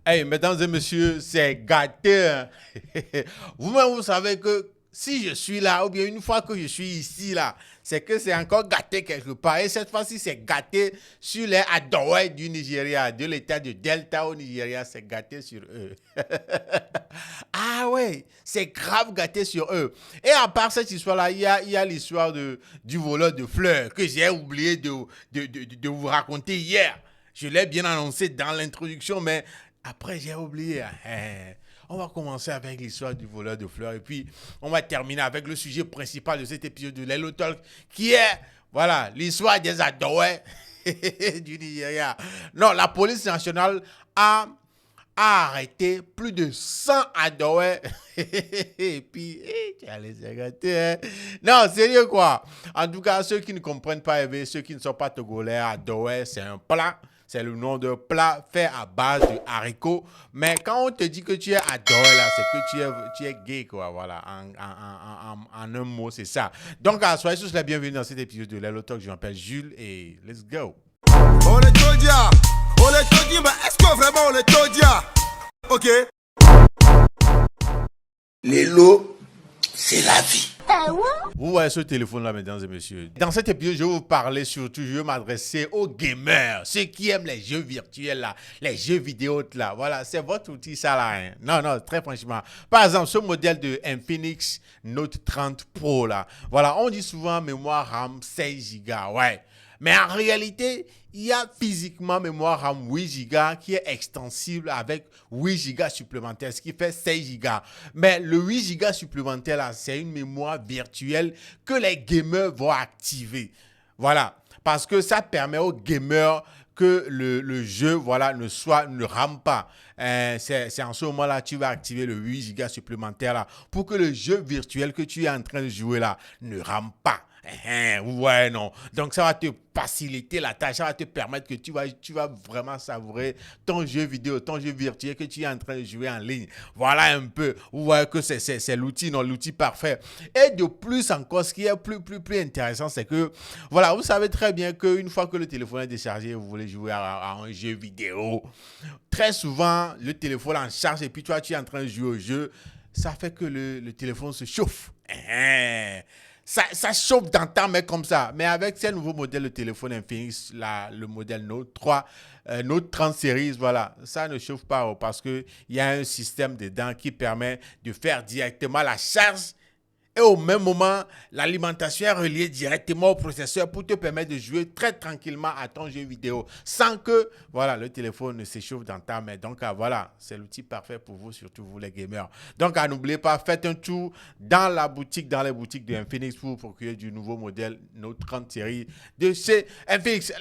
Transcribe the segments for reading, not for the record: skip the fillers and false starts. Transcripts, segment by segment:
Hey, mesdames et messieurs, c'est gâté, hein. Vous-même, vous savez que si je suis là, ou bien une fois que je suis ici, là, c'est que c'est encore gâté quelque part. Et cette fois-ci, c'est gâté sur les Adowa du Nigeria, de l'état de Delta au Nigeria, c'est gâté sur eux. Ah ouais, c'est grave gâté sur eux. Et à part cette histoire-là, il y a l'histoire du voleur de fleurs que j'ai oublié de vous raconter hier. Je l'ai bien annoncé dans l'introduction, mais après j'ai oublié. On va commencer avec l'histoire du voleur de fleurs et puis on va terminer avec le sujet principal de cet épisode de Lelo Talk qui est, voilà, l'histoire des Adowa du Nigeria. Non, la police nationale a arrêté plus de 100 Adowa. Et puis, tu as les arrêter. Hein? Non, sérieux quoi. En tout cas, ceux qui ne comprennent pas, ceux qui ne sont pas togolais, Adowa, c'est un plat. C'est le nom de plat fait à base de haricots. Mais quand on te dit que tu es Adowa, là, c'est que tu es gay, quoi. Voilà, en un mot, c'est ça. Donc, soyez tous les bienvenus dans cet épisode de Lelo Talk. Je m'appelle Jules et let's go. On est Todia. On est Todia, mais est-ce que vraiment on est Todia? Ok. L'élo, c'est la vie. Vous voyez ce téléphone-là, mesdames et messieurs. Dans cet épisode, je vais vous parler surtout, je vais m'adresser aux gamers, ceux qui aiment les jeux virtuels, là, les jeux vidéo, là. Voilà, c'est votre outil, ça, là. Hein. Non, non, très franchement. Par exemple, ce modèle de Infinix Note 30 Pro, là. Voilà, on dit souvent mémoire RAM 16 Go, ouais. Mais en réalité, il y a physiquement mémoire RAM 8 Go qui est extensible avec 8 Go supplémentaires, ce qui fait 16 Go. Mais le 8 Go supplémentaire, là, c'est une mémoire virtuelle que les gamers vont activer. Voilà, parce que ça permet aux gamers que le jeu, voilà, ne rame pas. C'est en ce moment-là que tu vas activer le 8 Go supplémentaire là pour que le jeu virtuel que tu es en train de jouer là ne rame pas. Ouais, non. Donc, ça va te faciliter la tâche. Ça va te permettre que tu vas vraiment savourer ton jeu vidéo, ton jeu virtuel que tu es en train de jouer en ligne. Voilà un peu. Vous voyez que c'est l'outil, non, l'outil parfait. Et de plus encore, ce qui est plus intéressant, c'est que, voilà, vous savez très bien qu'une fois que le téléphone est déchargé, vous voulez jouer à un jeu vidéo. Très souvent, le téléphone en charge et puis toi, tu es en train de jouer au jeu. Ça fait que le téléphone se chauffe. Ça chauffe dans ta main comme ça. Mais avec ces nouveaux modèles de téléphone Infinix, le modèle Note 3, Note 30 Series, voilà, ça ne chauffe pas parce qu'il y a un système dedans qui permet de faire directement la charge. Et au même moment, l'alimentation est reliée directement au processeur pour te permettre de jouer très tranquillement à ton jeu vidéo sans que voilà, le téléphone ne s'échauffe dans ta main. Donc voilà, c'est l'outil parfait pour vous, surtout vous les gamers. Donc n'oubliez pas, faites un tour dans les boutiques de Infinix pour procurer du nouveau modèle Note 30 série de chez Infinix.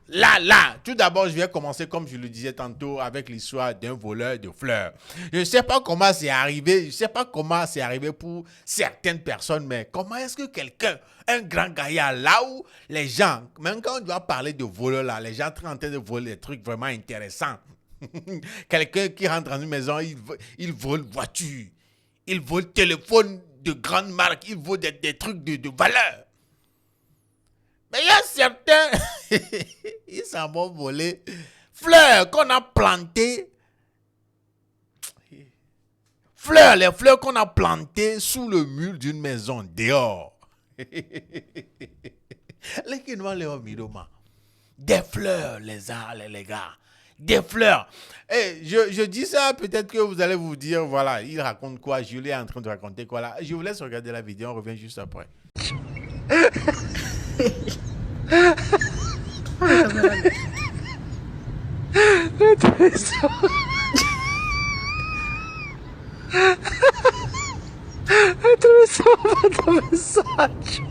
Là, tout d'abord, je vais commencer, comme je le disais tantôt, avec l'histoire d'un voleur de fleurs. Je ne sais pas comment c'est arrivé, pour certaines personnes, mais comment est-ce que quelqu'un, un grand gaillard, là où les gens, même quand on doit parler de voleurs, là, les gens sont en train de voler des trucs vraiment intéressants. Quelqu'un qui rentre dans une maison, il vole voiture, il vole téléphone de grande marque, il vole des trucs de valeur. Mais il y a certains, ils s'en vont voler fleurs qu'on a plantées. Les fleurs qu'on a plantées sous le mur d'une maison dehors. Des fleurs, les gars. Des fleurs. Et je dis ça, peut-être que vous allez vous dire, voilà, il raconte quoi, Julie est en train de raconter quoi là. Je vous laisse regarder la vidéo, on revient juste après. Atravessou a mensagem.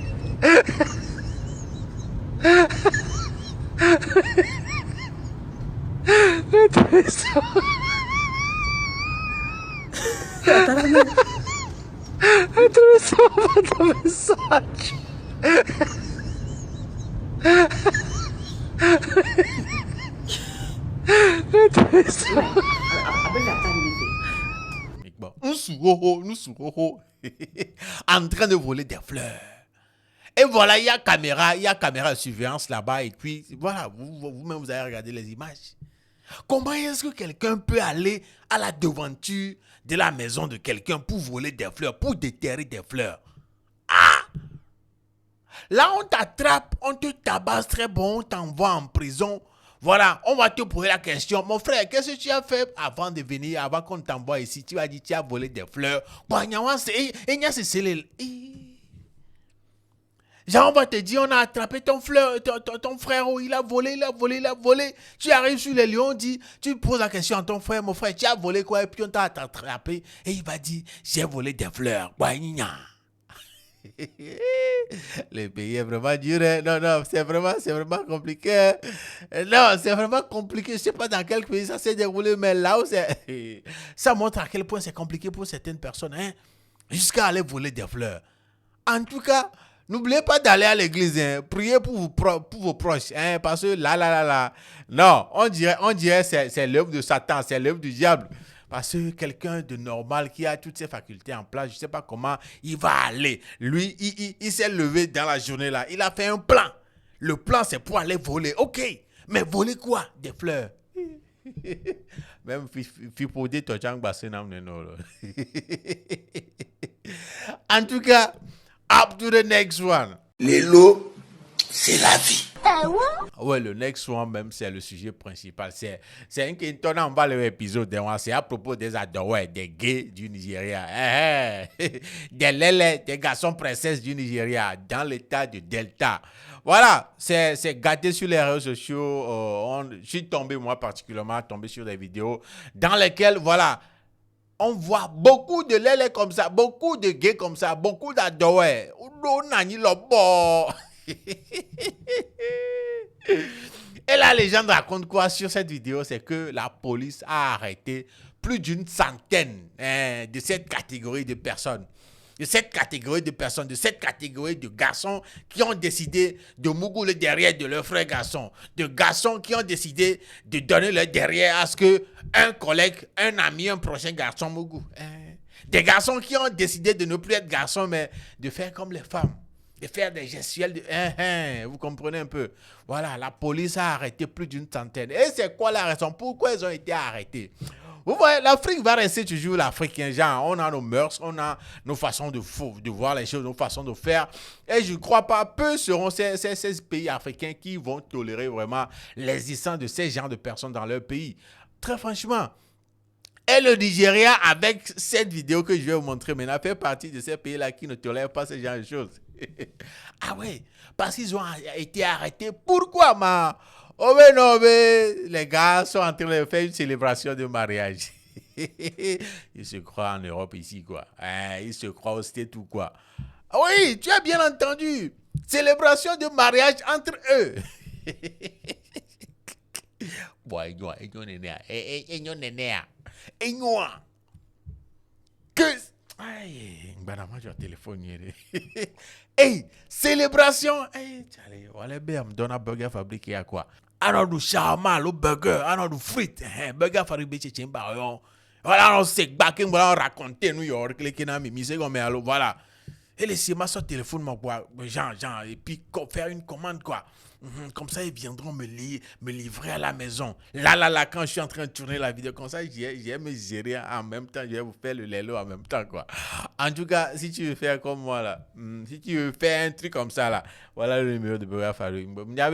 Atravessou. Atravessou a mensagem. Atravessou. En train de voler des fleurs. Et voilà, il y a caméra de surveillance là-bas. Et puis, voilà, vous-même, vous allez regarder les images. Comment est-ce que quelqu'un peut aller à la devanture de la maison de quelqu'un pour voler des fleurs, pour déterrer des fleurs? Là, on t'attrape, on te tabasse très bon, on t'envoie en prison. Voilà, on va te poser la question. Mon frère, qu'est-ce que tu as fait avant de venir, avant qu'on t'envoie ici? Tu as dit, tu as volé des fleurs. Genre, on va te dire, on a attrapé ton frère, oh, il a volé. Tu arrives sur les lions, tu poses la question à ton frère, mon frère, tu as volé quoi? Et puis on t'a attrapé. Et il va dire, j'ai volé des fleurs. Le pays est vraiment dur. Hein? Non, c'est vraiment compliqué. Non, c'est vraiment compliqué. Je ne sais pas dans quel pays ça s'est déroulé, mais là où c'est... Ça montre à quel point c'est compliqué pour certaines personnes. Hein? Jusqu'à aller voler des fleurs. En tout cas, n'oubliez pas d'aller à l'église. Hein? Priez pour vos proches. Hein? Parce que là. Non, on dirait c'est l'œuvre de Satan, c'est l'œuvre du diable. Parce que quelqu'un de normal qui a toutes ses facultés en place, je ne sais pas comment il va aller. Lui, il s'est levé dans la journée là. Il a fait un plan. Le plan, c'est pour aller voler. OK. Mais voler quoi? Des fleurs. Même Fipodé, Tochan Bassenam Neno. En tout cas, up to the next one. Les lots, c'est la vie. Ouais, le next one même, c'est le sujet principal. C'est un qui tourne en bas l'épisode. C'est à propos des adorés, des gays du Nigeria. Des lélés, des garçons princesses du Nigeria dans l'état de Delta. Voilà, c'est gâté sur les réseaux sociaux. Je suis tombé, moi particulièrement, sur des vidéos dans lesquelles, voilà, on voit beaucoup de lélés comme ça, beaucoup de gays comme ça, beaucoup d'adorés. Et la légende raconte quoi sur cette vidéo? C'est que la police a arrêté plus d'une centaine de cette catégorie de personnes. De cette catégorie de garçons qui ont décidé de mougouler derrière de leurs frères garçons. De garçons qui ont décidé de donner leur derrière à ce que un collègue, un ami, un prochain garçon mougou. Des garçons qui ont décidé de ne plus être garçons, mais de faire comme les femmes. De faire des gestuels vous comprenez un peu. Voilà, la police a arrêté plus d'une centaine. Et c'est quoi la raison? Pourquoi ils ont été arrêtés? Vous voyez, l'Afrique va rester toujours l'Africain. Genre, on a nos mœurs, on a nos façons de voir les choses, nos façons de faire. Et je ne crois pas, peu seront ces pays africains qui vont tolérer vraiment l'existence de ces genres de personnes dans leur pays. Très franchement. Et le Nigeria, avec cette vidéo que je vais vous montrer maintenant, fait partie de ces pays-là qui ne tolèrent pas ce genre de choses. Ah ouais, parce qu'ils ont été arrêtés. Pourquoi, ma? Oh mais non, mais les gars sont en train de faire une célébration de mariage. Ils se croient en Europe ici, quoi. Ils se croient au States ou quoi. Ah oui, tu as bien entendu. Célébration de mariage entre eux. Que... Aïe, téléphone. Hey, célébration. Hey, voilà, bien, me donne un burger fabriqué à quoi? Alors du shawarma, le burger, alors du frites, burger fabriqué chez Chimba. Voilà, on s'est baqué, on raconter New York, les kinami, mise comme alors voilà. Et laissez moi sur téléphone, genre, et puis faire une commande quoi. Comme ça, ils viendront me livrer à la maison. Là, quand je suis en train de tourner la vidéo, comme ça, j'ai me gérer en même temps, je vais vous faire le lélo en même temps, quoi. En tout cas, si tu veux faire comme moi, là, si tu veux faire un truc comme ça, là, voilà le numéro de Burger Farouk.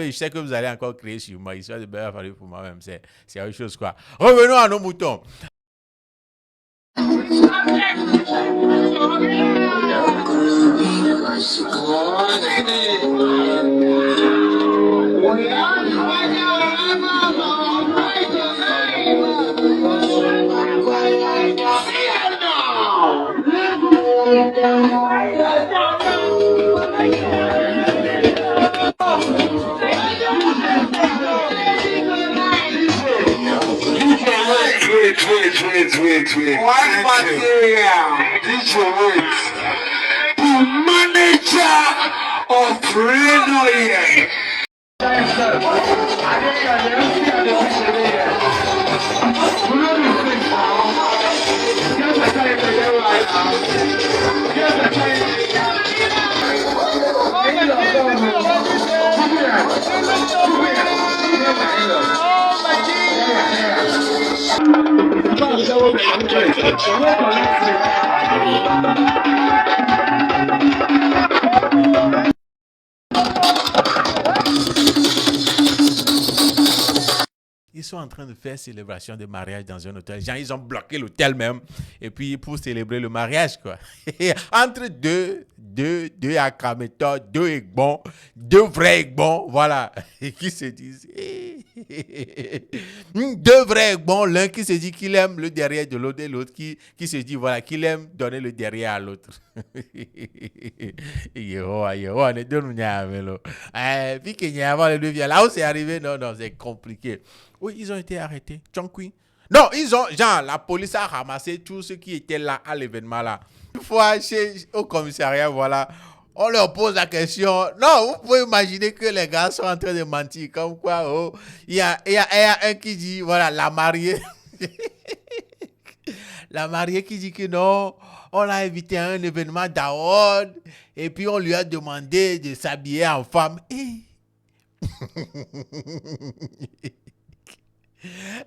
Je sais que vous allez encore créer sur moi, histoire de Burger Farouk pour moi-même, c'est autre chose, quoi. Revenons à nos moutons. Wait. One material. This wait. The manager of Reno here. Ils sont en train de faire célébration de mariage dans un hôtel. Genre, ils ont bloqué l'hôtel même. Et puis, pour célébrer le mariage, quoi. Entre deux Akameto, deux Egbon, deux vrais Egbon, voilà. Et qui se disent... deux vrais Egbon, l'un qui se dit qu'il aime le derrière de l'autre et l'autre qui se dit, voilà, qu'il aime donner le derrière à l'autre. Puis qu'il y a avant les deux viens. Là où c'est arrivé, non, c'est compliqué. Oui, ils ont été arrêtés. Tchonkwi. Non, genre, la police a ramassé tous ceux qui étaient là à l'événement là. Une fois au commissariat, voilà, on leur pose la question. Non, vous pouvez imaginer que les gars sont en train de mentir. Comme quoi, oh, il y a un qui dit, voilà, la mariée. La mariée qui dit que non, on l'a invité à un événement d'Aoud et puis on lui a demandé de s'habiller en femme.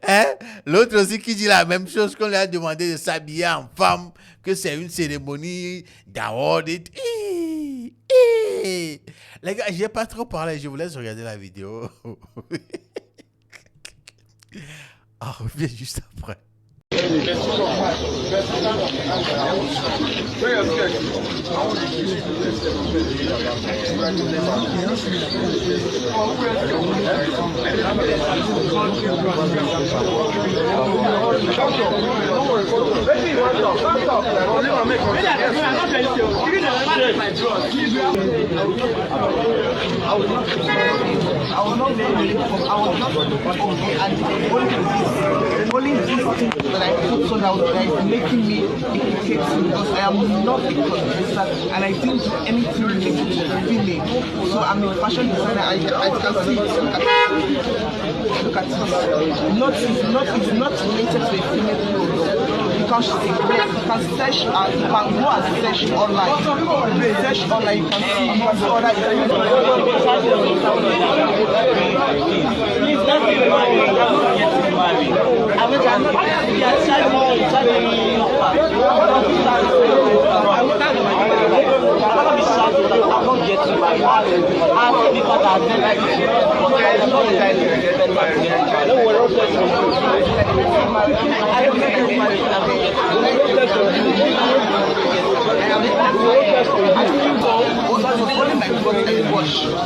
Hein? L'autre aussi qui dit la même chose, qu'on lui a demandé de s'habiller en femme, que c'est une cérémonie d'Aoud. Les gars, j'ai pas trop parlé, je vous laisse regarder la vidéo. On revient juste après. That I put so that is making me irritate because I am not a producer and I didn't do anything related to female. So I'm a fashion designer. I can see it. Look at it. It's not related to a female product. Because she's a girl, you can search, you can go and search online. Search online, you can see other please don't be married. I was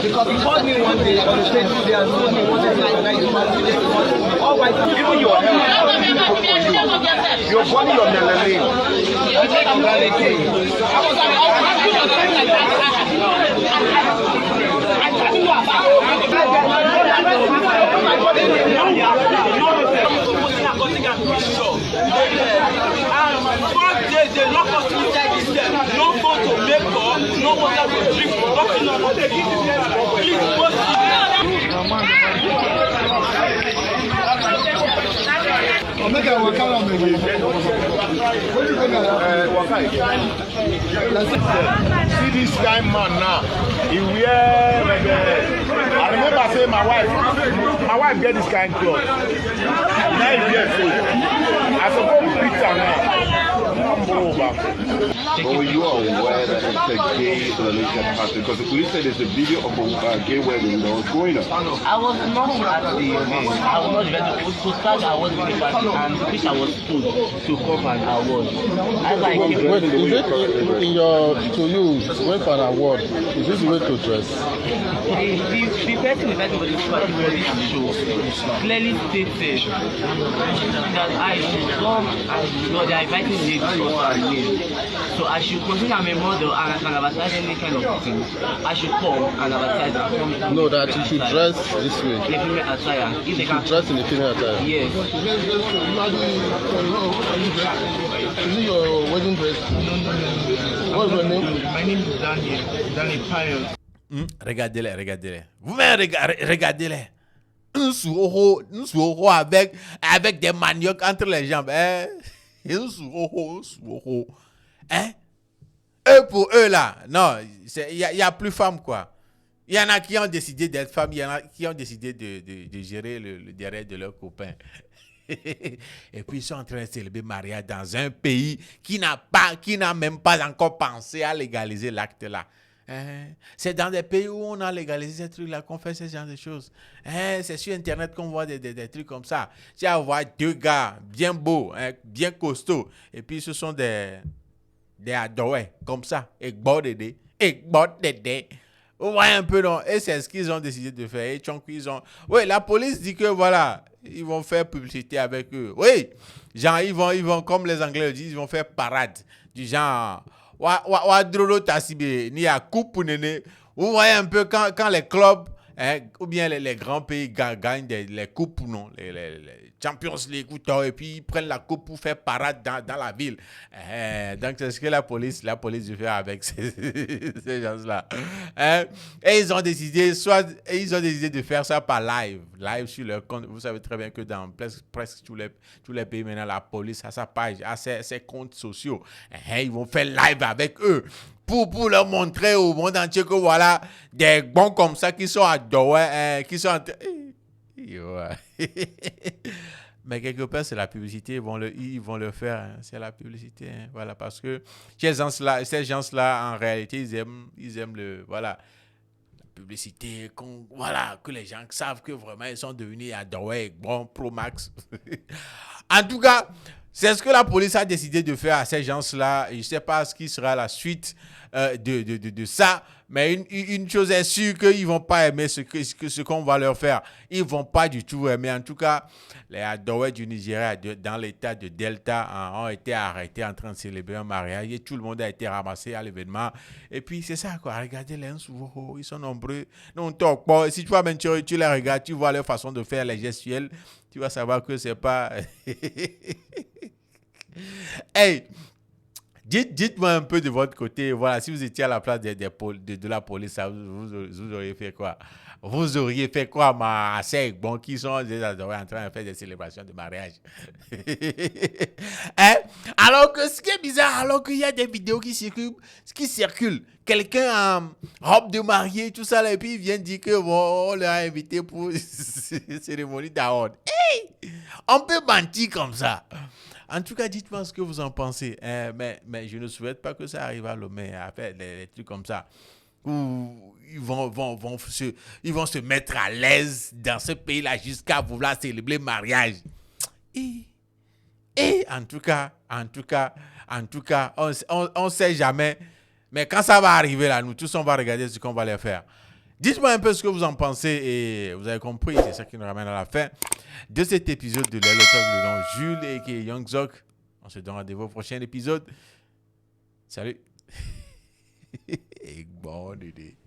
because he told me one day, I was saying today and told me one day, all my even your body on the lane. They lock us inside this cell. No phone to make call, no water to drink, nothing on the please post make a work out see this guy man now. He wear I remember saying my wife get this kind of clothes. Now he wear food. I suppose picture now. But were you aware that it's a gay religion party? Because the police said there's a video of a gay wedding that was going on. I was not at the event. I was not ready to start. I was in the party and which I was told to come and award. As I came, wait, is it in your to you went for an award? Is this the way to dress? The person invited for this show clearly stated that I should come and they are inviting me to come and live. So I should consider I'm a model and I can advertise any kind of thing. I should come and advertise and come. No, that you should dress this way. In a female attire. If they can dress in a female attire. Yes. Is it your wedding dress? No. What's your name? My name is Daniel Pius. Regardez-les. Vous-même, regardez-les. Un sourd avec des maniocs entre les jambes. Hein? Un sourd. Hein? Eux pour eux là. Non, il y a plus femmes quoi. Il y en a qui ont décidé d'être femmes. Il y en a qui ont décidé de gérer le derrière de leurs copains. Et puis ils sont en train de célébrer le mariage dans un pays qui n'a même pas encore pensé à légaliser l'acte là. C'est dans des pays où on a légalisé ces trucs-là qu'on fait ce genre de choses. C'est sur Internet qu'on voit des trucs comme ça. Tu vas voir deux gars bien beaux, bien costauds, et puis ce sont des adorés comme ça. Et Dédé. Vous voyez un peu, non? Et c'est ce qu'ils ont décidé de faire. Et oui, la police dit que voilà, ils vont faire publicité avec eux. Oui, genre, ils vont, comme les Anglais le disent, ils vont faire parade. Du genre, Wadrolo Tassibe, ni à coupe nene. Vous voyez un peu quand les clubs, ou bien les grands pays gagnent les coupes, non, les Champions League, et puis ils prennent la coupe pour faire parade dans la ville. Donc c'est ce que la police veut faire avec ces gens-là. Et ils ont décidé de faire ça par live sur leur compte. Vous savez très bien que dans presque tous les pays maintenant, la police a sa page, a ses comptes sociaux. Ils vont faire live avec eux. Pour leur montrer au monde entier que voilà, des bons comme ça qui sont adorés, qui sont mais quelque part, c'est la publicité, ils vont le faire, hein. C'est la publicité, hein. Voilà, parce que ces gens-là, en réalité, ils aiment la publicité, voilà, que les gens savent que vraiment, ils sont devenus adorés, bon, Pro Max. En tout cas, c'est ce que la police a décidé de faire à ces gens-là. Je ne sais pas ce qui sera la suite de ça, mais une chose est sûre, qu'ils ne vont pas aimer ce qu'on va leur faire. Ils ne vont pas du tout aimer. En tout cas, les adorés du Nigeria dans l'état de Delta ont été arrêtés en train de célébrer un mariage et tout le monde a été ramassé à l'événement. Et puis, c'est ça, quoi. Regardez les ils sont nombreux. Non, si tu vois même tu les regardes, tu vois leur façon de faire, les gestuels, tu vas savoir que c'est pas... Hey, dites-moi un peu de votre côté, voilà, si vous étiez à la place de la police, vous auriez fait quoi? Vous auriez fait quoi, ma assez bon, qui sont des adorés en train de faire des célébrations de mariage? Alors que ce qui est bizarre, alors qu'il y a des vidéos qui circulent, quelqu'un en robe de mariée, tout ça, là, et puis il vient dire que bon, on l'a invité pour une cérémonie d'Aon. Hey! On peut mentir comme ça. En tout cas, dites-moi ce que vous en pensez. Mais je ne souhaite pas que ça arrive à Lomé à faire des trucs comme ça. Où ils vont se mettre à l'aise dans ce pays-là jusqu'à vouloir célébrer le mariage. Et en tout cas, on ne sait jamais. Mais quand ça va arriver là, nous tous, on va regarder ce qu'on va leur faire. Dites-moi un peu ce que vous en pensez et vous avez compris, c'est ça qui nous ramène à la fin de cet épisode de Lelo Talk, le nom Jules et qui est Young Zok. On se donne rendez-vous au prochain épisode. Salut. Et bon Dédé.